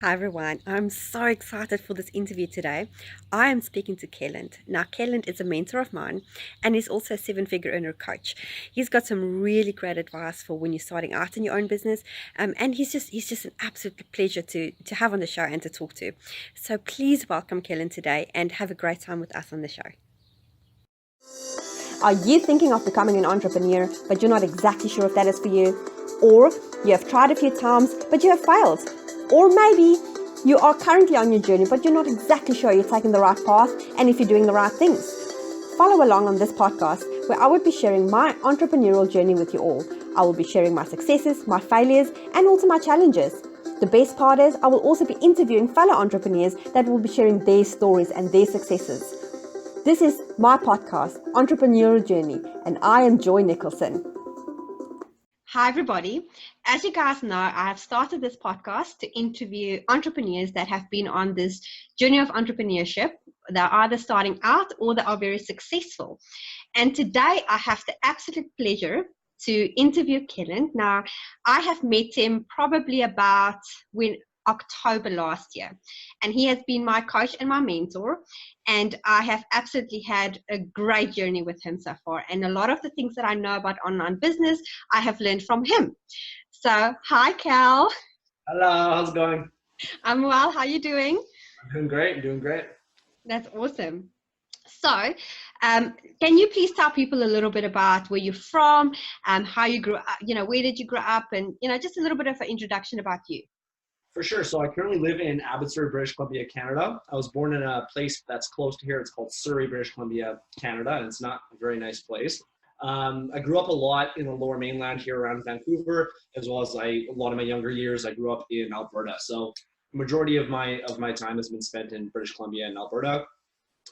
Hi everyone, I'm so excited for this interview today. I am speaking to Kelland. Now, Kelland is a mentor of mine and he's also a seven-figure earner coach. He's got some really great advice for when you're starting out in your own business, and he's just an absolute pleasure to have on the show and to talk to. So please welcome Kelland today and have a great time with us on the show. Are you thinking of becoming an entrepreneur, but you're not exactly sure if that is for you? Or you have tried a few times, but you have failed? Or maybe you are currently on your journey, but you're not exactly sure you're taking the right path and if you're doing the right things? Follow along on this podcast where I will be sharing my entrepreneurial journey with you all. I will be sharing my successes, my failures, and also my challenges. The best part is I will also be interviewing fellow entrepreneurs that will be sharing their stories and their successes. This is my podcast, Entrepreneurial Journey, and I am Joy Nicholson. Hi, everybody. As you guys know, I have started this podcast to interview entrepreneurs that have been on this journey of entrepreneurship. They're either starting out or they are very successful. And today I have the absolute pleasure to interview Kelland. Now, I have met him probably about October last year, and he has been my coach and my mentor, and I have absolutely had a great journey with him so far. And a lot of the things that I know about online business, I have learned from him. So, hi, Cal. Hello, how's it going? I'm well. How are you doing? I'm doing great, doing great. That's awesome. So, can you please tell people a little bit about where you're from, how you grew up, where did you grow up, and, just a little bit of an introduction about you. For sure. So I currently live in Abbotsford, British Columbia, Canada. I was born in a place that's close to here. It's called Surrey, British Columbia, Canada, and it's not a very nice place. I grew up a lot in the lower mainland here around Vancouver, as well as a lot of my younger years, I grew up in Alberta. So the majority of my time has been spent in British Columbia and Alberta.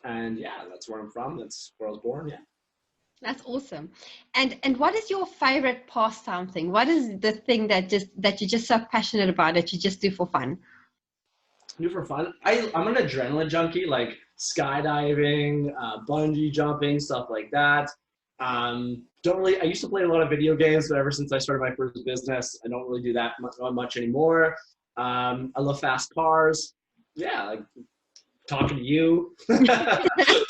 And yeah, that's where I'm from. That's where I was born. Yeah. That's awesome. And what is your favorite pastime thing? What is the thing that you're just so passionate about that you just do for fun? Do for fun. I'm an adrenaline junkie, like skydiving, bungee jumping, stuff like that. Don't really. I used to play a lot of video games, but ever since I started my first business, I don't really do that much anymore. I love fast cars. Yeah, like talking to you. I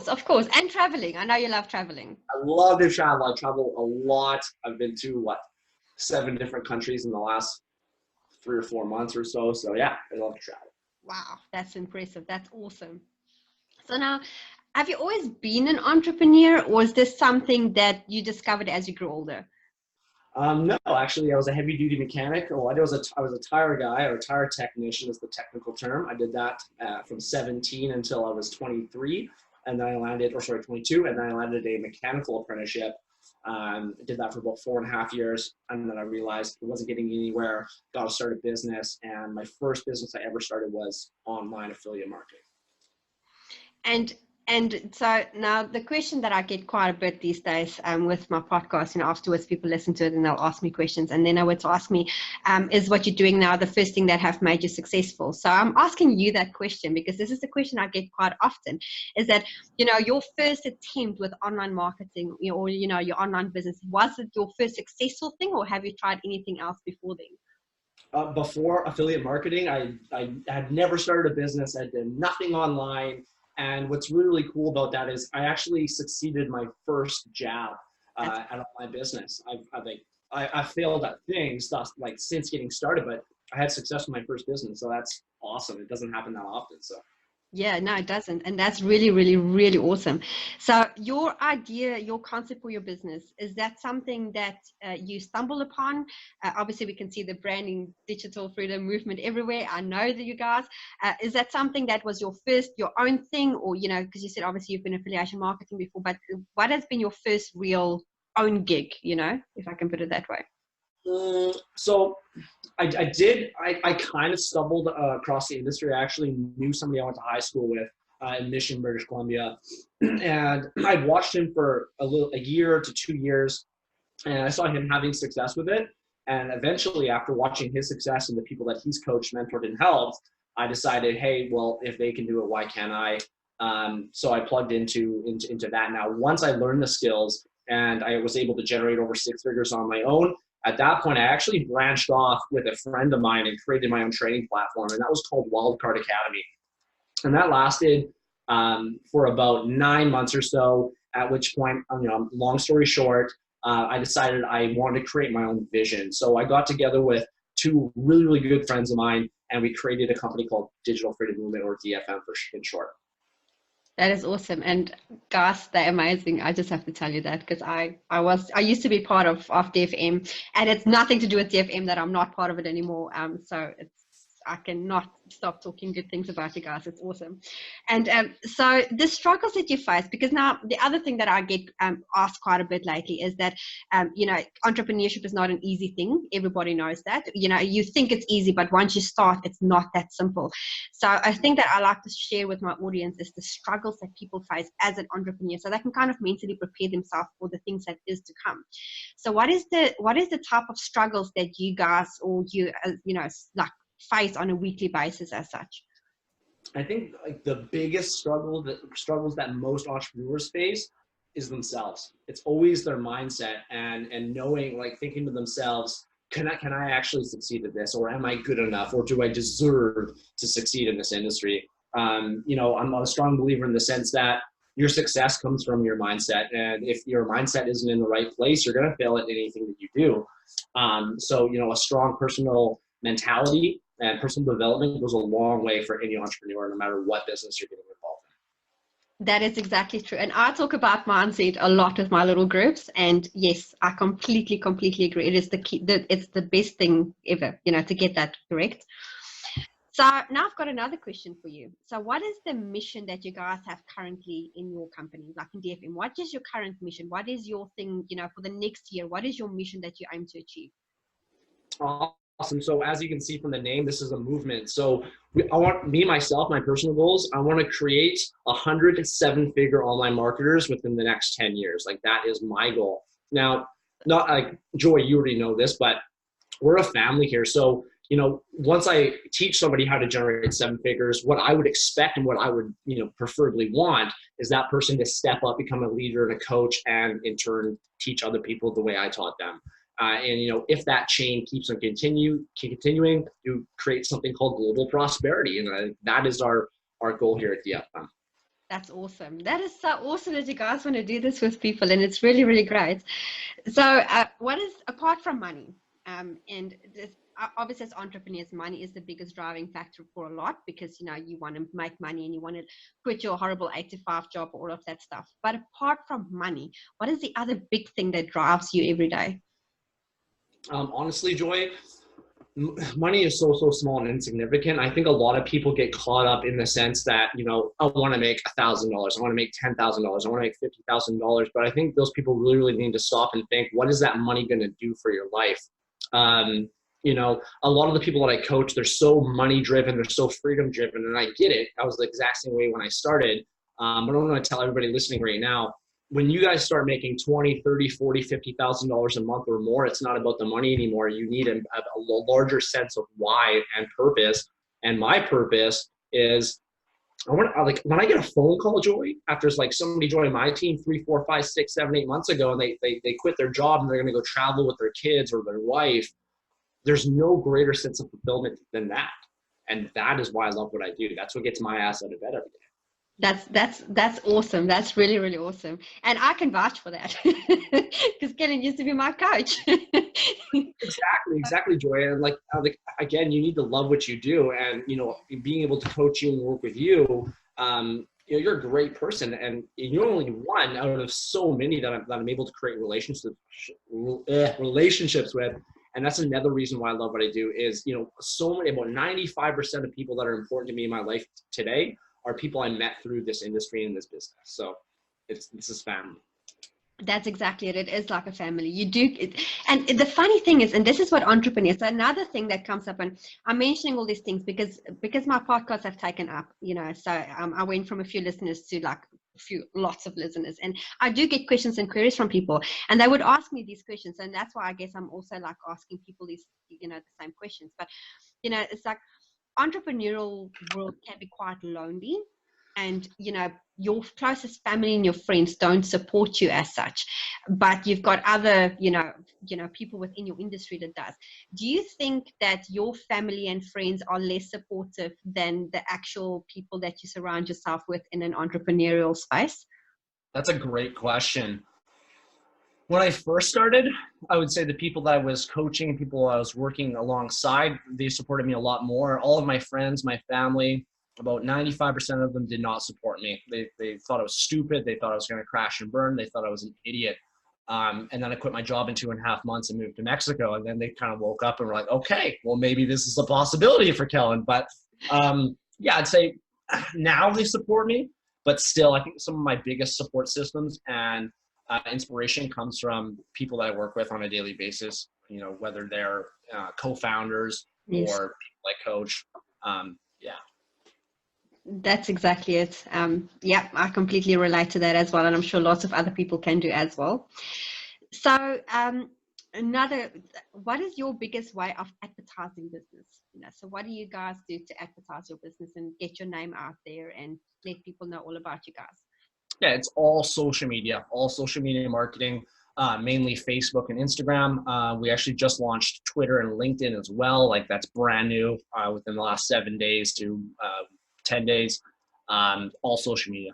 Of course. And traveling. I know you love traveling. love to travel. I travel a lot. I've been to 7 different countries in the last 3 or 4 months or so. So yeah, I love to travel. Wow, that's impressive. That's awesome. So now, have you always been an entrepreneur, or is this something that you discovered as you grew older? No, actually, I was a heavy duty mechanic. Oh, I was a tire guy, or a tire technician is the technical term. I did that from 17 until I was 23, and then I landed, or sorry, 22, and then I landed a mechanical apprenticeship. Did that for about 4.5 years, and then I realized it wasn't getting anywhere. Got to start a business, and my first business I ever started was online affiliate marketing. And so now the question that I get quite a bit these days with my podcast, afterwards people listen to it and they'll ask me questions, and then they would ask me, is what you're doing now the first thing that have made you successful? So I'm asking you that question because this is the question I get quite often, is that, your first attempt with online marketing, or, your online business, was it your first successful thing, or have you tried anything else before then? Before affiliate marketing, I had never started a business. I did nothing online. And what's really cool about that is I actually succeeded my first jab at online business. I've failed at things like since getting started, but I had success with my first business. So that's awesome. It doesn't happen that often. So. Yeah, no, it doesn't. And that's really, really, really awesome. So your idea, your concept for your business, is that something that you stumble upon? Obviously, we can see the branding, digital freedom movement everywhere. I know that you guys, is that something that was your own thing? Or, because you said obviously you've been affiliation marketing before, but what has been your first real own gig, if I can put it that way? So I kind of stumbled across the industry. I actually knew somebody I went to high school with in Mission, British Columbia, and I'd watched him for a year to 2 years, and I saw him having success with it. And eventually, after watching his success and the people that he's coached, mentored, and helped, I decided, hey, well, if they can do it, why can't I? So I plugged into that. Now, once I learned the skills and I was able to generate over 6 figures on my own, at that point, I actually branched off with a friend of mine and created my own training platform, and that was called Wildcard Academy. And that lasted for about 9 months or so, at which point, long story short, I decided I wanted to create my own vision. So I got together with two really, really good friends of mine, and we created a company called Digital Freedom Movement, or DFM in short. That is awesome. And guys, they're amazing. I just have to tell you that, because I used to be part of DFM, and it's nothing to do with DFM that I'm not part of it anymore. So I cannot stop talking good things about you guys. It's awesome. And so the struggles that you face, because now the other thing that I get asked quite a bit lately is that, entrepreneurship is not an easy thing. Everybody knows that. You think it's easy, but once you start, it's not that simple. So I think that I like to share with my audience is the struggles that people face as an entrepreneur, so they can kind of mentally prepare themselves for the things that is to come. So what is the type of struggles that you guys, or you, like, face on a weekly basis as such? I think like the biggest struggles that most entrepreneurs face is themselves. It's always their mindset and knowing, like, thinking to themselves, can I actually succeed at this, or am I good enough, or do I deserve to succeed in this industry? I'm a strong believer in the sense that your success comes from your mindset, and if your mindset isn't in the right place, you're going to fail at anything that you do. So a strong personal mentality and personal development goes a long way for any entrepreneur, no matter what business you're getting involved in. That is exactly true. And I talk about mindset a lot with my little groups. And yes, I completely agree. It is the key. It's the best thing ever, to get that correct. So now I've got another question for you. So what is the mission that you guys have currently in your company, like in DFM? What is your current mission? What is your thing, for the next year? What is your mission that you aim to achieve? Awesome. So as you can see from the name, this is a movement. So I want my personal goals, I want to create 100 7-figure online marketers within the next 10 years. Like, that is my goal. Now, not like Joy, you already know this, but we're a family here. So, once I teach somebody how to generate 7 figures, what I would expect and what I would, preferably want is that person to step up, become a leader and a coach, and in turn teach other people the way I taught them. And if that chain keeps on continuing, you create something called global prosperity, and that is our goal here at DFM. That's awesome. That is so awesome that you guys want to do this with people, and it's really, really great. So, what is, apart from money, and this, obviously as entrepreneurs, money is the biggest driving factor for a lot, because you want to make money and you want to quit your horrible 8-to-5 job, all of that stuff. But apart from money, what is the other big thing that drives you every day? Honestly, Joy, money is so small and insignificant. I think a lot of people get caught up in the sense that, I want to make $1,000, I want to make $10,000, I want to make $50,000. But I think those people really, really need to stop and think, what is that money going to do for your life? A lot of the people that I coach, they're so money driven, they're so freedom driven, and I get it. I was the exact same way when I started. But I want to tell everybody listening right now, when you guys start making $20,000, $30,000, $40,000, $50,000 a month or more, it's not about the money anymore. You need a larger sense of why and purpose. And my purpose is, when I get a phone call, Joy, after like somebody joined my team 3, 4, 5, 6, 7, 8 months ago, and they quit their job and they're going to go travel with their kids or their wife, there's no greater sense of fulfillment than that. And that is why I love what I do. That's what gets my ass out of bed every day. That's awesome. That's really, really awesome. And I can vouch for that, because Kelland used to be my coach. Exactly, Joy. And like again, you need to love what you do, and being able to coach you and work with you. You're a great person, and you're only one out of so many that I'm able to create relationships with. And that's another reason why I love what I do is, so many, about 95% of people that are important to me in my life today are people I met through this industry and this business. So this is family. That's exactly it. It is like a family. You do it. And the funny thing is, and this is what entrepreneurs, so another thing that comes up, and I'm mentioning all these things because my podcasts have taken up, so I went from a few listeners to like lots of listeners, and I do get questions and queries from people, and they would ask me these questions. And that's why I guess I'm also like asking people these, the same questions. But, it's like entrepreneurial world can be quite lonely. and your closest family and your friends don't support you as such, but you've got other people within your industry that does. Do you think that your family and friends are less supportive than the actual people that you surround yourself with in an entrepreneurial space? That's a great question. When I first started, I would say the people that I was coaching, people I was working alongside, they supported me a lot more. All of my friends, my family, about 95% of them did not support me. They thought I was stupid. They thought I was going to crash and burn. They thought I was an idiot. And then I quit my job in 2.5 months and moved to Mexico. And then they kind of woke up and were like, okay, well, maybe this is a possibility for Kelland. But yeah, I'd say now they support me. But still, I think some of my biggest support systems and inspiration comes from people that I work with on a daily basis, whether they're co-founders Yes. or people I coach. Yeah. That's exactly it. Yeah, I completely relate to that as well. And I'm sure lots of other people can do as well. So what is your biggest way of advertising business? So what do you guys do to advertise your business and get your name out there and let people know all about you guys? Yeah, it's all social media marketing, mainly Facebook and Instagram. We actually just launched Twitter and LinkedIn as well. Like that's brand new within the last 7 days to 10 days, all social media.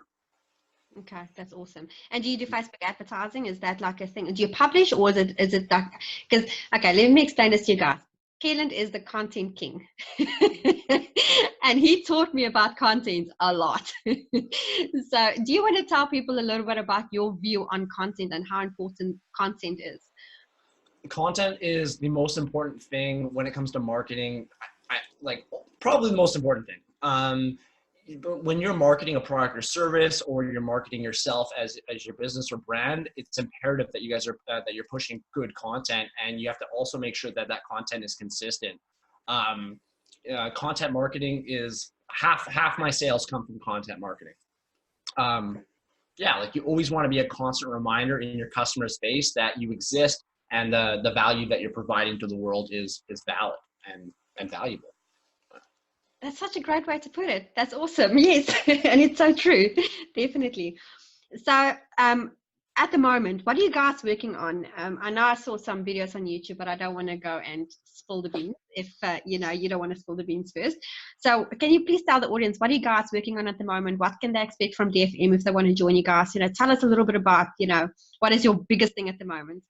Okay, that's awesome. And do you do Facebook advertising? Is that like a thing? Do you publish, or is it like, because, okay, let me explain this to you guys. Kelland is the content king. And he taught me about content a lot. So do you want to tell people a little bit about your view on content and how important content is? Content is the most important thing when it comes to marketing. Like probably the most important thing. But when you're marketing a product or service, or you're marketing yourself as your business or brand, it's imperative that you guys are that you're pushing good content, and you have to also make sure that that content is consistent. Content marketing is half my sales come from content marketing. Yeah, like you always want to be a constant reminder in your customer's face that you exist, and the value that you're providing to the world is valid and valuable. That's such a great way to put it. That's awesome. Yes. And it's so true. Definitely. So at the moment, what are you guys working on? I know I saw some videos on YouTube, but I don't want to go and spill the beans if you don't want to spill the beans first. So can you please tell the audience, what are you guys working on at the moment? What can they expect from DFM if they want to join you guys? Tell us a little bit about, what is your biggest thing at the moment?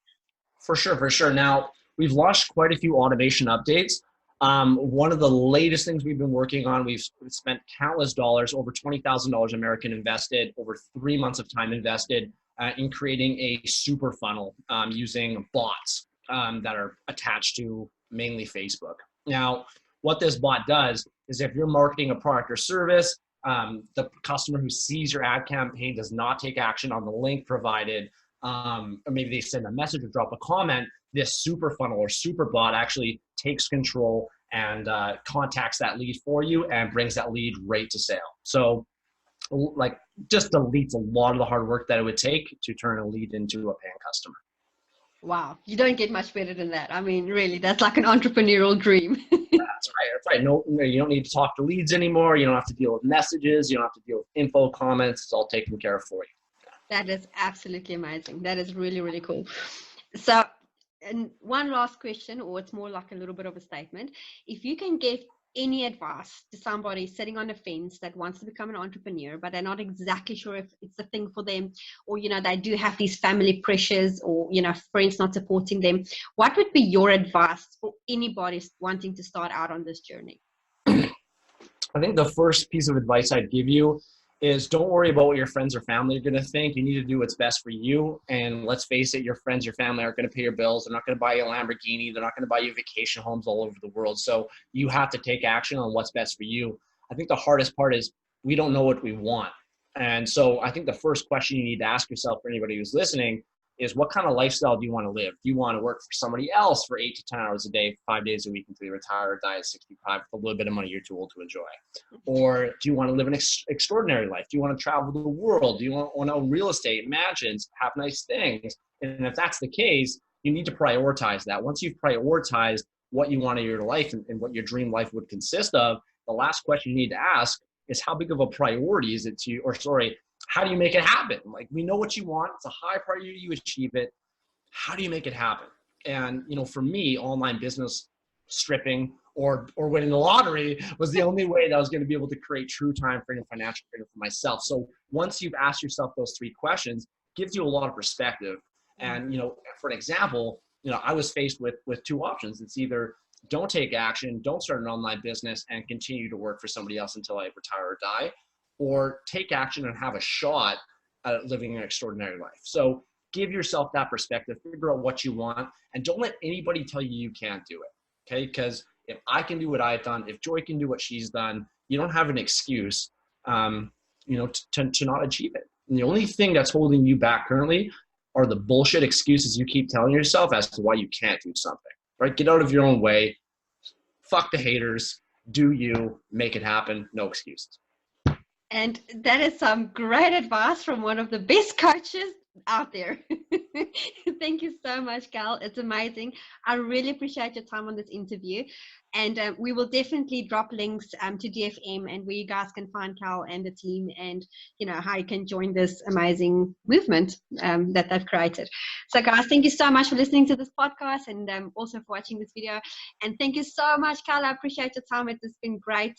For sure. Now, we've launched quite a few automation updates. One of the latest things we've been working on, we've spent countless dollars, over $20,000 American invested, over 3 months of time invested in creating a super funnel using bots that are attached to mainly Facebook. Now, what this bot does is if you're marketing a product or service, the customer who sees your ad campaign does not take action on the link provided, or maybe they send a message or drop a comment, this super funnel or super bot actually takes control and contacts that lead for you and brings that lead right to sale. So like just deletes a lot of the hard work that it would take to turn a lead into a paying customer. Wow, you don't get much better than that. I mean, really, that's like an entrepreneurial dream. That's right. No, you don't need to talk to leads anymore. You don't have to deal with messages. You don't have to deal with info comments. It's all taken care of for you. That is absolutely amazing. That is really, really cool. So, and one last question, or it's more like a little bit of a statement. If you can give any advice to somebody sitting on the fence that wants to become an entrepreneur, but they're not exactly sure if it's the thing for them, or, they do have these family pressures, or, friends not supporting them, what would be your advice for anybody wanting to start out on this journey? I think the first piece of advice I'd give you is don't worry about what your friends or family are going to think. You need to do what's best for you. And let's face it, your friends, your family aren't going to pay your bills. They're not going to buy you a Lamborghini. They're not going to buy you vacation homes all over the world. So you have to take action on what's best for you. I think the hardest part is we don't know what we want. And so I think the first question you need to ask yourself, for anybody who's listening, is what kind of lifestyle do you want to live? Do you want to work for somebody else for 8 to 10 hours a day, 5 days a week until you retire or die at 65 with a little bit of money you're too old to enjoy? Or do you want to live an extraordinary life? Do you want to travel the world? Do you want to own real estate, mansions, have nice things? And if that's the case, you need to prioritize that. Once you've prioritized what you want in your life and what your dream life would consist of, the last question you need to ask is how big of a priority is it to you, or sorry, how do you make it happen? Like, we know what you want. It's a high priority, you achieve it. How do you make it happen? And, you know, for me, online business, stripping, or winning the lottery was the only way that I was going to be able to create true time freedom, financial freedom for myself. So once you've asked yourself those 3 questions, gives you a lot of perspective. And, you know, for an example, you know, I was faced with 2 options. It's either don't take action, don't start an online business and continue to work for somebody else until I retire or die, or take action and have a shot at living an extraordinary life. So give yourself that perspective, figure out what you want, and don't let anybody tell you you can't do it, okay? Because if I can do what I've done, if Joy can do what she's done, you don't have an excuse, you know, to not achieve it. And the only thing that's holding you back currently are the bullshit excuses you keep telling yourself as to why you can't do something, right? Get out of your own way. Fuck the haters. Do you. Make it happen. No excuses. And that is some great advice from one of the best coaches out there. Thank you so much, Cal. It's amazing. I really appreciate your time on this interview. And we will definitely drop links to DFM and where you guys can find Cal and the team, and, you know, how you can join this amazing movement that they've created. So guys, thank you so much for listening to this podcast, and also for watching this video. And thank you so much, Cal. I appreciate your time. It's been great.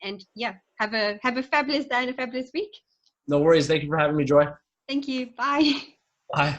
And yeah, have a fabulous day and a fabulous week. No worries. Thank you for having me, Joy. Thank you. Bye. Bye.